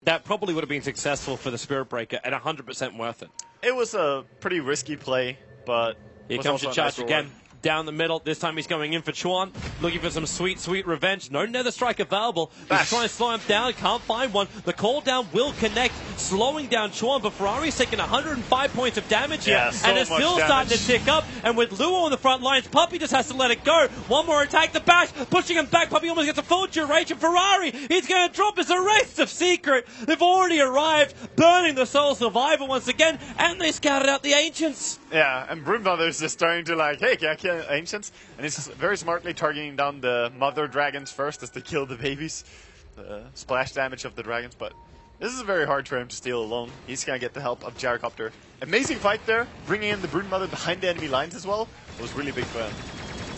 that probably would have been successful for the Spirit Breaker and 100% worth it. It was a pretty risky play, but here comes the charge again. Down the middle. This time he's going in for Chuan, looking for some sweet, sweet revenge. No nether strike available. He's trying to slow him down. Can't find one. The call down will connect, slowing down Chuan, but Ferrari's taking 105 points of damage here, and it's still starting to tick up. And with Luo on the front lines, Puppey just has to let it go. One more attack, the bash, pushing him back. Puppey almost gets a full duration. Ferrari, he's going to drop his erase of Secret. They've already arrived, burning the Soul Survivor once again, and they scouted out the Ancients. Yeah, and Broodmother's just starting to like, hey, can I kill Ancients? And he's very smartly targeting down the mother dragons first as they kill the babies. The splash damage of the dragons, but this is very hard for him to steal alone. He's going to get the help of Gyrocopter. Amazing fight there, bringing in the Broodmother behind the enemy lines as well. It was really big for him.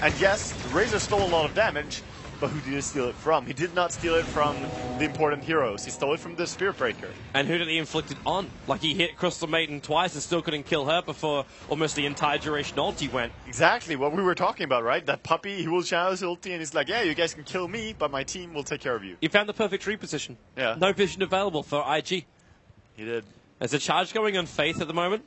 And yes, the Razor stole a lot of damage, but who did he steal it from? He did not steal it from the important heroes. He stole it from the Spirit Breaker. And who did he inflict it on? Like, he hit Crystal Maiden twice and still couldn't kill her before almost the entire duration ulti went. Exactly what we were talking about, right? That Puppey, he will channel his ulti and he's like, yeah, you guys can kill me, but my team will take care of you. He found the perfect tree position. Yeah. No vision available for IG. He did. There's a charge going on Faith at the moment.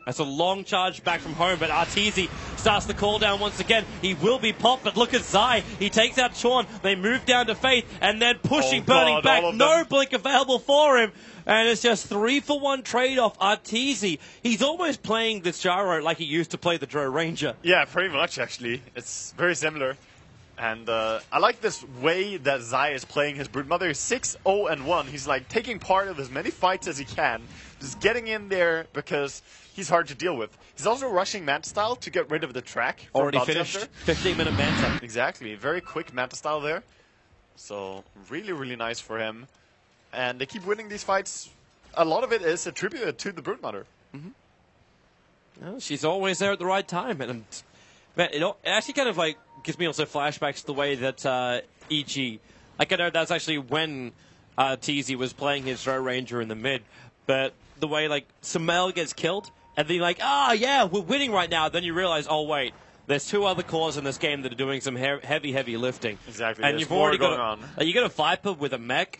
That's a long charge back from home, but Arteezy starts the call down once again. He will be popped, but look at Zai. He takes out Chuan. They move down to Faith, and then pushing, burning back. No blink available for him. And it's just 3-for-1 trade-off. Arteezy, he's almost playing this Gyro like he used to play the Drow Ranger. Yeah, pretty much, actually. It's very similar. And I like this way that Zai is playing his Broodmother. 6-0-1. He's like taking part of as many fights as he can. Just getting in there because he's hard to deal with. He's also rushing Manta Style to get rid of the track. Already finished. 15-minute Manta. Exactly. Very quick Manta Style there. So really, really nice for him. And they keep winning these fights. A lot of it is attributed to the Broodmother. Well, she's always there at the right time. And man, it actually kind of like gives me also flashbacks to the way that EG, like I know that's actually when TZ was playing his Drow Ranger in the mid, but the way like Sumail gets killed and then like, yeah, we're winning right now. Then you realize, oh wait, there's two other cores in this game that are doing some heavy lifting. Exactly. And you've already got you got a Viper with a mech.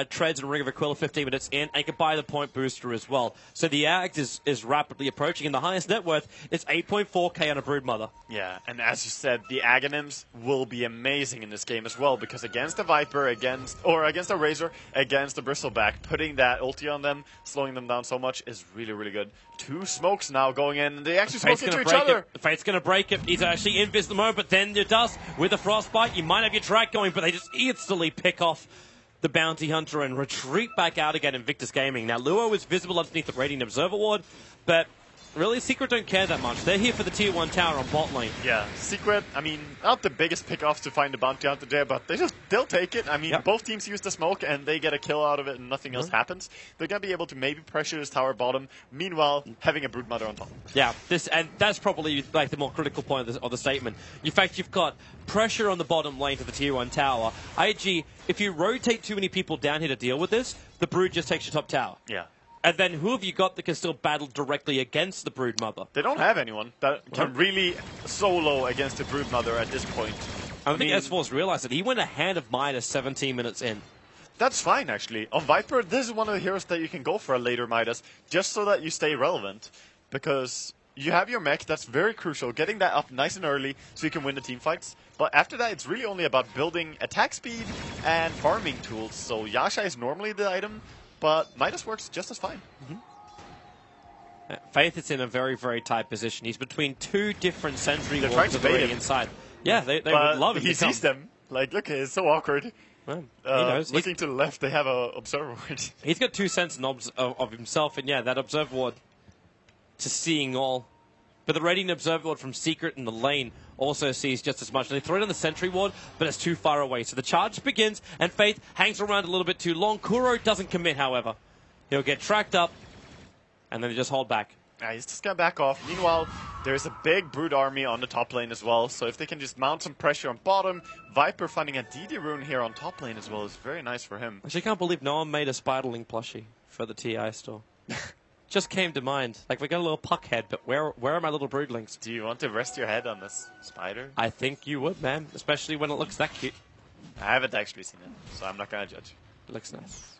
Treads and Ring of Aquila 15 minutes in, and you can buy the point booster as well. So the Act is rapidly approaching, and the highest net worth is 8.4k on a Broodmother. Yeah, and as you said, the Aghanims will be amazing in this game as well, because against a Viper, against a Razor, against a Bristleback, putting that ulti on them, slowing them down so much is really, really good. Two smokes now going in, and they actually smoke into each other. Fate's going to break it. He's actually invis at the moment, but then it does. With the Frostbite, you might have your track going, but they just instantly pick off the Bounty Hunter and retreat back out again in Victus Gaming. Now, Luo is visible underneath the Radiant Observer Ward, but really, Secret don't care that much. They're here for the Tier 1 tower on bot lane. Yeah, Secret, I mean, not the biggest pickoffs to find the Bounty Hunter there, but they'll take it. I mean, both teams use the smoke, and they get a kill out of it, and nothing else happens. They're going to be able to maybe pressure this tower bottom, meanwhile, having a Broodmother on top. Yeah, and that's probably like the more critical point of the statement. In fact, you've got pressure on the bottom lane to the Tier 1 tower. IG, if you rotate too many people down here to deal with this, the Brood just takes your top tower. Yeah. And then who have you got that can still battle directly against the Broodmother? They don't have anyone that can really solo against the Broodmother at this point. I think S4's realized that he went a hand of Midas 17 minutes in. That's fine, actually. On Viper, this is one of the heroes that you can go for a later Midas, just so that you stay relevant. Because you have your mech, that's very crucial, getting that up nice and early so you can win the team fights. But after that, it's really only about building attack speed and farming tools. So Yasha is normally the item, but Midas works just as fine. Faith is in a very, very tight position. He's between two different sentry wards already inside. Yeah, they would love it. He sees them. Like, look, it's so awkward. Well, he knows. Looking to the left, they have an observer ward. He's got 2 cents of himself, and yeah, that observer ward to seeing all. But the Radiant Observer Ward from Secret in the lane also sees just as much. They throw it on the Sentry Ward, but it's too far away. So the charge begins, and Faith hangs around a little bit too long. Kuro doesn't commit, however. He'll get tracked up, and then they just hold back. He's just going to back off. Meanwhile, there's a big Brood army on the top lane as well. So if they can just mount some pressure on bottom, Viper finding a DD rune here on top lane as well is very nice for him. Actually, I can't believe no one made a Spiderling plushie for the TI store. Just came to mind. Like, we got a little puck head, but where are my little broodlings? Do you want to rest your head on this spider? I think you would, man. Especially when it looks that cute. I haven't actually seen it, so I'm not going to judge. It looks nice.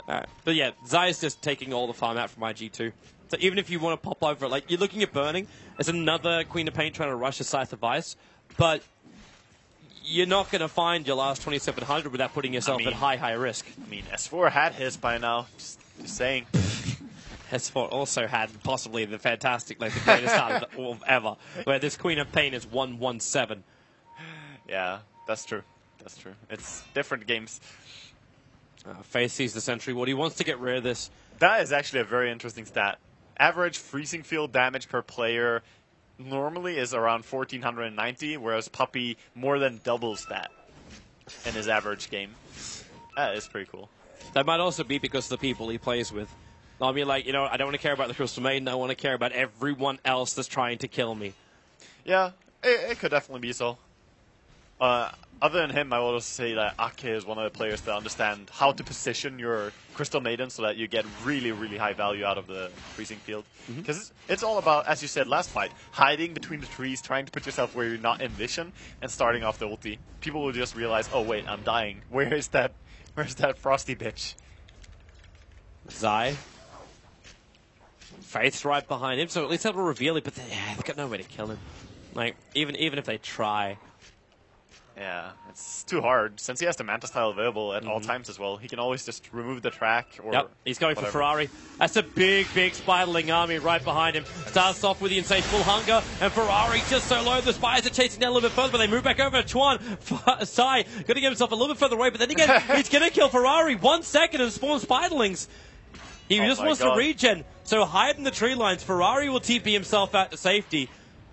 But yeah, Zai's just taking all the farm out from IG2. So even if you want to pop over, like, you're looking at Burning as another Queen of Pain trying to rush a Scythe of Ice, but you're not going to find your last 2700 without putting yourself at high risk. I mean, S4 had his by now, just saying. S4 also had possibly the fantastic, like the greatest start of ever, where this Queen of Pain is 117. Yeah, that's true. That's true. It's different games. Faith sees the sentry. What he wants to get rid of this. That is actually a very interesting stat. Average freezing field damage per player normally is around 1490, whereas Puppey more than doubles that in his average game. That is pretty cool. That might also be because of the people he plays with. I mean, like, you know, I don't want to care about the Crystal Maiden. I want to care about everyone else that's trying to kill me. Yeah, it could definitely be so. Other than him, I will also say that Ake is one of the players that understand how to position your Crystal Maiden so that you get really, really high value out of the freezing field. Because it's all about, as you said last fight, hiding between the trees, trying to put yourself where you're not in vision, and starting off the ulti. People will just realize, oh wait, I'm dying. Where's that frosty bitch? Zai. Faith's right behind him, so at least that'll reveal it, but they've got no way to kill him. Like, even if they try. Yeah, it's too hard. Since he has the Manta style available at all times as well, he can always just remove the track or Yep, he's going whatever. for Ferrari. That's a big Spiderling army right behind him. Starts off with the Insatiable Hunger, and Ferrari just so low. The Spires are chasing down a little bit further, but they move back over to Chuan. Sai going to get himself a little bit further away, but then again, he's going to kill Ferrari. 1 second and spawn Spiderlings. He just wants to regen. So hide in the tree lines. Ferrari will TP himself out to safety.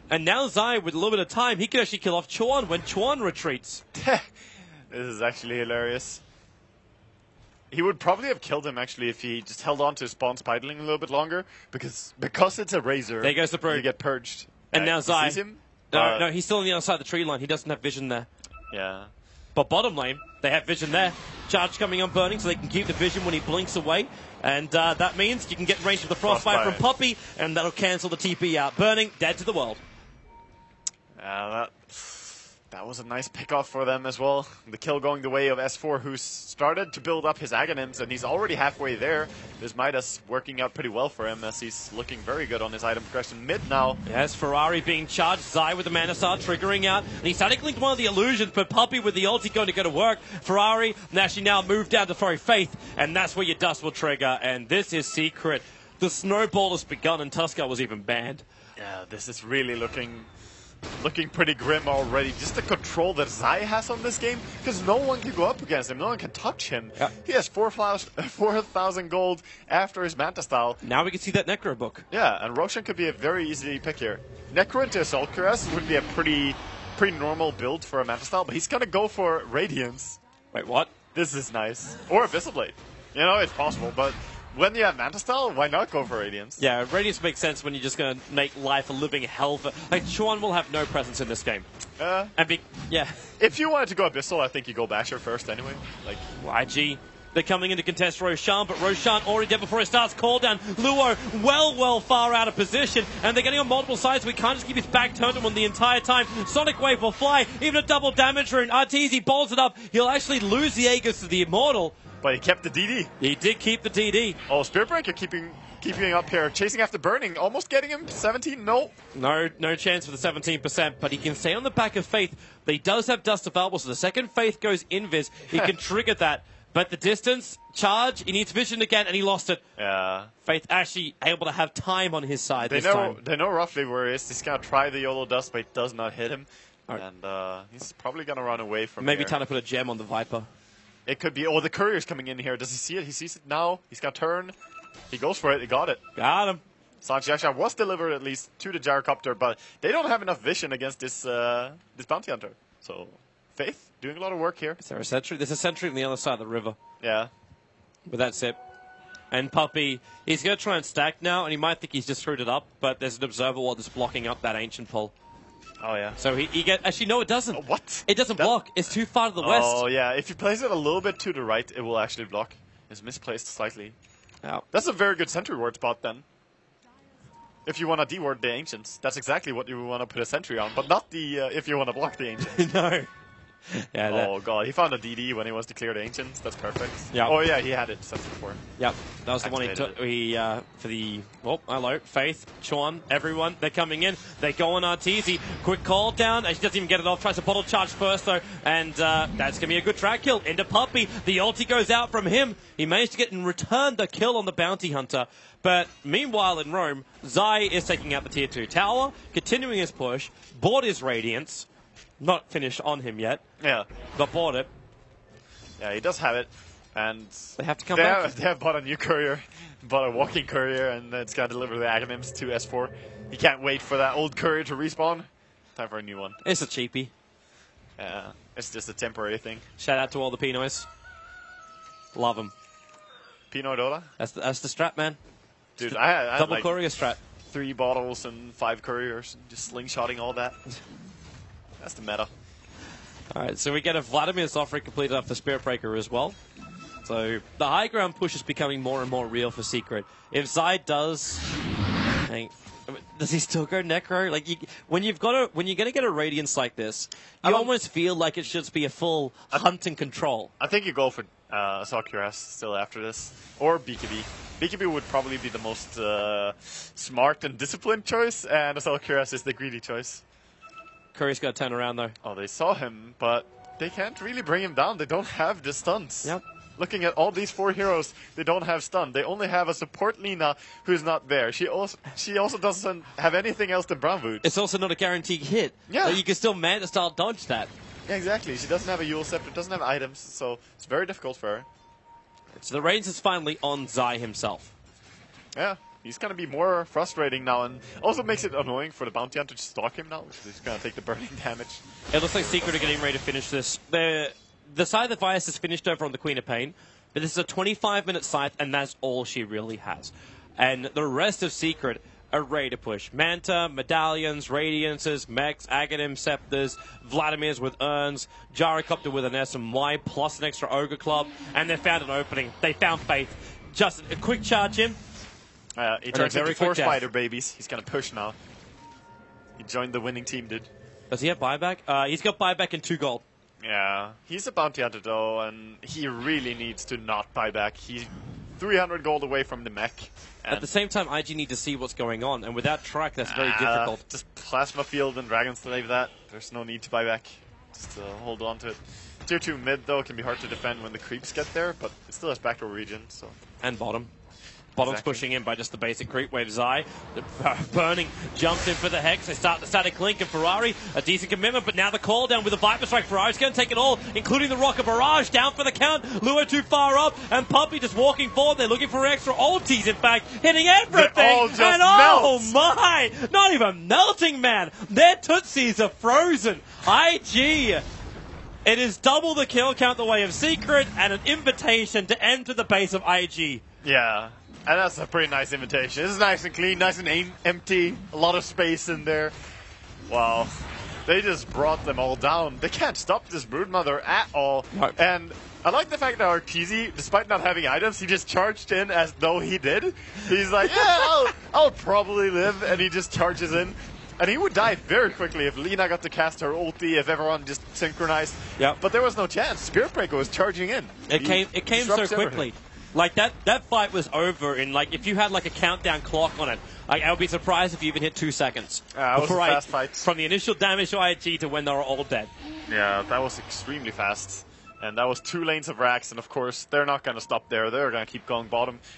And now Zai, with a little bit of time, he can actually kill off Chuan when Chuan retreats. This is actually hilarious. He would probably have killed him, actually, if he just held on to spawn Spiderling a little bit longer. Because it's a Razor, there goes the Purge. You get purged. And now Zai. Sees him? No, he's still on the other side of the tree line. He doesn't have vision there. Yeah. But bottom lane, they have vision there. Charge coming on Burning, so they can keep the vision when he blinks away. And that means you can get range of the Frostbite from Puppey, and that'll cancel the TP out. Burning, dead to the world. That was a nice pick-off for them as well. The kill going the way of S4, who's started to build up his Aghanims, and he's already halfway there. This Midas working out pretty well for him, as he's looking very good on his item progression mid now. Yes, Ferrari being charged, Zai with the Mana Star triggering out, and he's starting to link one of the illusions, but Puppey with the ulti going to go to work. Ferrari actually now moved down to throw Faith, and that's where your dust will trigger, and this is secret. The snowball has begun, and Tuskar was even banned. Yeah, this is really looking pretty grim already. Just the control that Zai has on this game, because no one can go up against him. No one can touch him. Yep. He has 4,000 gold after his Manta style. Now we can see that Necro book. Yeah, and Roshan could be a very easy pick here. Necro into Assault Cuirass would be a pretty normal build for a Manta style, but he's gonna go for Radiance. Wait, what? This is nice. Or Abyssal Blade. You know, it's possible, but when you have Manta style, why not go for Radiance? Yeah, Radiance makes sense when you're just going to make life a living hell. Like, Chuan will have no presence in this game. Yeah. If you wanted to go Abyssal, I think you go Basher first anyway. Like YG. They're coming in to contest Roshan, but Roshan already dead before it starts. Call down. Luo well far out of position, and they're getting on multiple sides. We can't just keep his back turned on the entire time. Sonic Wave will fly, even a double damage rune. Arteezy bolts it up. He'll actually lose the Aegis to the Immortal. But he kept the DD. He did keep the DD. Oh, Spirit Breaker keeping up here, chasing after Burning, almost getting him 17. No chance for the 17%, but he can stay on the back of Faith. But he does have Dust of Albor, so the second Faith goes invis, he can trigger that. But the distance, charge, he needs vision again, and he lost it. Yeah. Faith actually able to have time on his side this time. They know roughly where he is. He's going to try the YOLO Dust, but it does not hit him. Right. And he's probably going to run away from Maybe trying to put a gem on the Viper. It could be. Oh, the courier's coming in here. Does he see it? He sees it now. He's got to turn. He goes for it. He got it. Got him. Sanjiasha was delivered at least to the gyrocopter, but they don't have enough vision against this bounty hunter. So, Faith doing a lot of work here. Is there a sentry? There's a sentry on the other side of the river. Yeah. But that's it. And Puppey, he's going to try and stack now, and he might think he's just screwed it up, but there's an observer wall that's blocking up that ancient pole. Oh, yeah. So he get actually, no, it doesn't. Oh, what? It doesn't block. It's too far to the west. Oh, yeah. If you place it a little bit to the right, it will actually block. It's misplaced slightly. Oh. That's a very good sentry ward spot, then. If you want to deward the Ancients, that's exactly what you want to put a sentry on, but not the if you want to block the Ancients. No. Yeah. Oh god, he found a DD when he wants to clear the Ancients. That's perfect. Yeah. Oh yeah, he had it set before. Yep, that was the one he took. For the hello, Faith, Chuan, everyone, they're coming in. They go on Arteezy. Quick call down. She doesn't even get it off. Tries to bottle charge first though, and that's gonna be a good track kill into Puppey. The ulti goes out from him. He managed to get in return the kill on the bounty hunter. But meanwhile in Rome, Zai is taking out the tier 2 tower, continuing his push. Bought his Radiance. Not finished on him yet. Yeah. But bought it. Yeah, he does have it. And they have to come back. They have bought a new courier, bought a walking courier, and it's going to deliver the Aghanims to S4. He can't wait for that old courier to respawn. Time for a new one. It's a cheapie. Yeah, it's just a temporary thing. Shout out to all the Pinoys. Love them. Pinoy Dota? That's the strat, man. Dude, I had double like courier strat. 3 bottles and 5 couriers, just slingshotting all that. That's the meta. Alright, so we get a Vladimir's offering completed off the Spirit Breaker as well. So the high ground push is becoming more and more real for Secret. If Zai does he still go Necro? Like when you're gonna get a Radiance like this, you almost feel like it should be a full hunt and control. I think you go for Assault Cuirass still after this, or BKB. BKB would probably be the most smart and disciplined choice, and Assault Cuirass is the greedy choice. Curry's got to turn around though. Oh, they saw him, but they can't really bring him down. They don't have the stuns. Yep. Looking at all these 4 heroes, they don't have stun. They only have a support Lina who's not there. She also doesn't have anything else than Brown Boots. It's also not a guaranteed hit. Yeah. Like you can still Manta style dodge that. Yeah, exactly. She doesn't have a Yule Scepter, doesn't have items, so it's very difficult for her. So the Radiance is finally on Zai himself. Yeah. He's going to be more frustrating now, and also makes it annoying for the Bounty Hunter to stalk him now, because he's going to take the burning damage. It looks like Secret are getting ready to finish this. The side that Vias is finished over on the Queen of Pain, but this is a 25-minute scythe, and that's all she really has. And the rest of Secret are ready to push. Manta, Medallions, Radiances, Mechs, Aghanim, Scepters, Vladimir's with Urns, Gyrocopter with an SMY, plus an extra Ogre Club, and they found an opening. They found Faith. Just a quick charge in. He turns into 4 spider babies. He's going to push now. He joined the winning team, dude. Does he have buyback? He's got buyback and 2 gold. Yeah, he's a bounty hunter though, and he really needs to not buy back. He's 300 gold away from the mech. At the same time, IG need to see what's going on, and without track, that's very difficult. Just Plasma Field and Dragon Slave that. There's no need to buy back. Just hold on to it. Tier 2 mid, though, can be hard to defend when the creeps get there, but it still has backdoor region, so... And bottom. Bottom's pushing in by just the basic creep wave. Zai, burning, jumps in for the Hex. They start the static link, and Ferrari, a decent commitment, but now the call down with the Viper Strike. Ferrari's going to take it all, including the Rocket Barrage, down for the count. Luo too far up, and Puppey just walking forward. They're looking for extra ultis, in fact, hitting everything. And oh my, not even melting, man. Their Tootsies are frozen. IG. It is double the kill count the way of Secret, and an invitation to enter the base of IG. Yeah. And that's a pretty nice invitation. This is nice and clean, nice and empty, a lot of space in there. Wow. They just brought them all down. They can't stop this Broodmother at all. Nope. And I like the fact that Arteezy, despite not having items, he just charged in as though he did. He's like, yeah, I'll probably live, and he just charges in. And he would die very quickly if Lina got to cast her ulti, if everyone just synchronized. Yep. But there was no chance. Spirit Breaker was charging in. It came so quickly. Everything. Like, that fight was over in, like, if you had, like, a countdown clock on it, like, I would be surprised if you even hit 2 seconds. It was a fast fight. From the initial damage to IG to when they were all dead. Yeah, that was extremely fast. And that was 2 lanes of racks, and of course, they're not going to stop there. They're going to keep going bottom.